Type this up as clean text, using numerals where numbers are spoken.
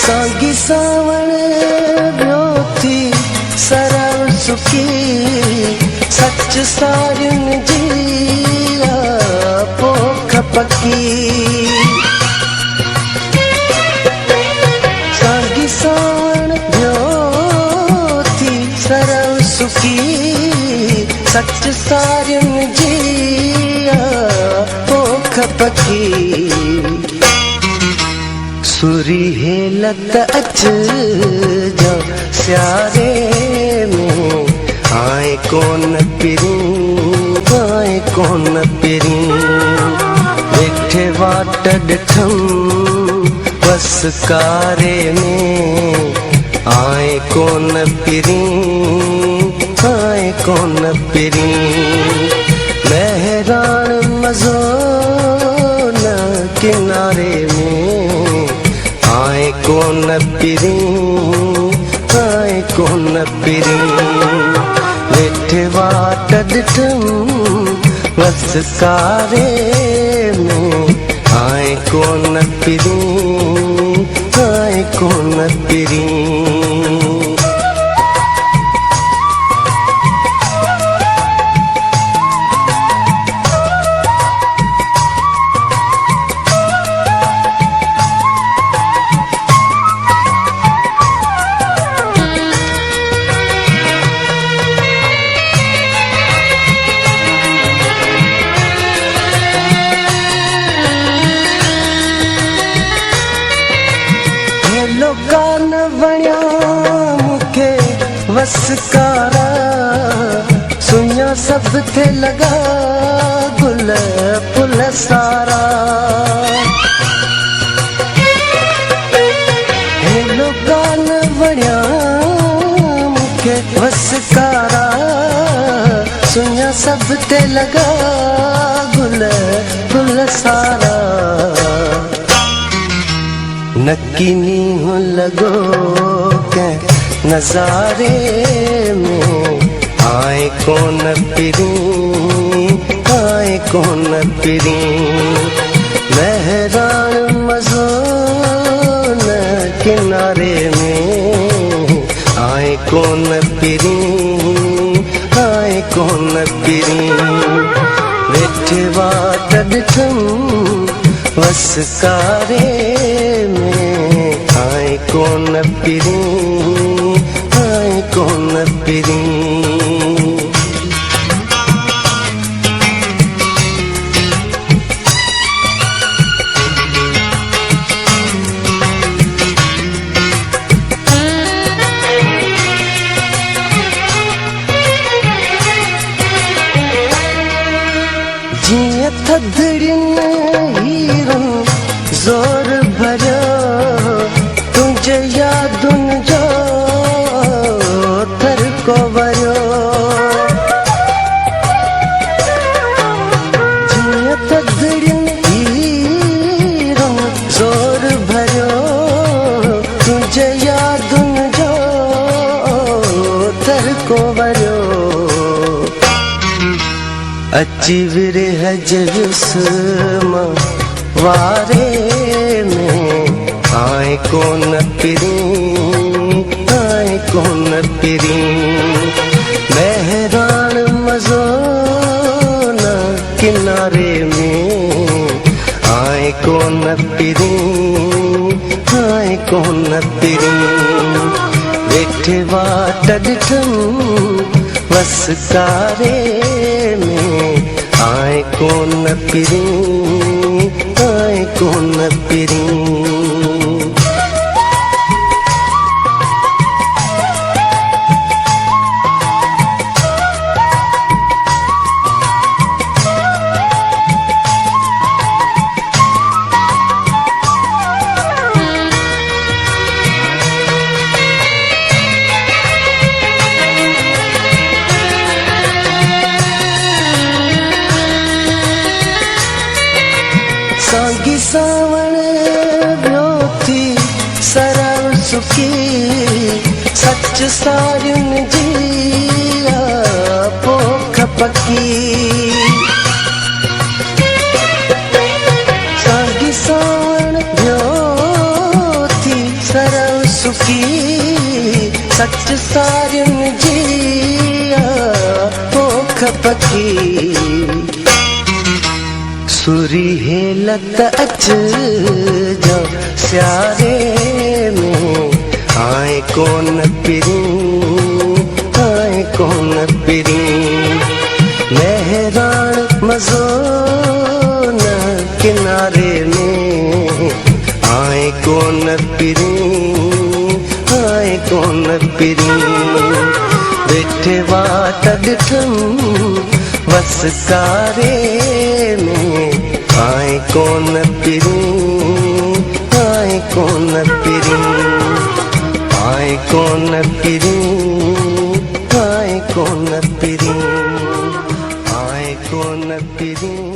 सागी सावण वियो थी सरव सुखी सच सारियुनि जी पोख पकी। सागी सावण वियो थी सरव सुखी सच सारियुनि जी पोख पकी। सुरी हेलत अच जा स्यारे में आए कोन पिरी आए कोन पिरी। वेठे वाट ॾिठम बस कारे में आए कोन पिरी आए कोन पिरी। बहरान मज़ो न किनारे में आए कोन पिरी आए कोन पिरी। वेठे वाट ॾिठम बस कारे में आए कोन पिरी आए कोन पिरी। लोकान वणिया मूंखे वसकारा सुञा सभु थे लॻा गुल फुल सारा। हे लोकान वणिया मूंखे वसकारा सुञा सभु थे लॻा गुल फुल सारा। नक्की नींहुं लॻो कंहिं नज़ारे में आए कोन पिरी आए कोन पिरी। बहरान मज़ो न किनारे में आए कोन पिरी आए कोन पिरी। वेठे वाट ॾिठम बस कारे में आए कोन पिरी आए कोन पिरी। जीअं थधिड़ियुनि हीरनि ज़ोर भरियो तुंहिंजे यादुनि जो थरको वरियो। जीअं थधिड़ियुनि हीरनि ज़ोर भरियो तुंहिंजे यादुनि जो थरको वरियो। अची विरह वियुसि वारे में आए कोन पिरी आए कोन पिरी। बहरान मज़ो न किनारे में आए कोन पिरी आए कोन पिरी। वेठे वाट ॾिठम बस कारे में आए कोन पिरी आए कोन पिरी। सागी सावण वियो थी सरव सुखी सच सारियुनि जी पोख पकी। सागी सावण वियो थी सरव सच सारियुनि जी पोख पखी सुरी हेलत अच जो सियारे में आए कोन पिरी आए कोन पिरी मेहरान मज़ो न किनारे में आए कोन पिरी आए कोन पिरी बैठे वाट ॾिठम वसकारे में आए कोन पिरी आए कोन पिरी आए कोन पिरी आए कोन पिरी आए कोन पिरी।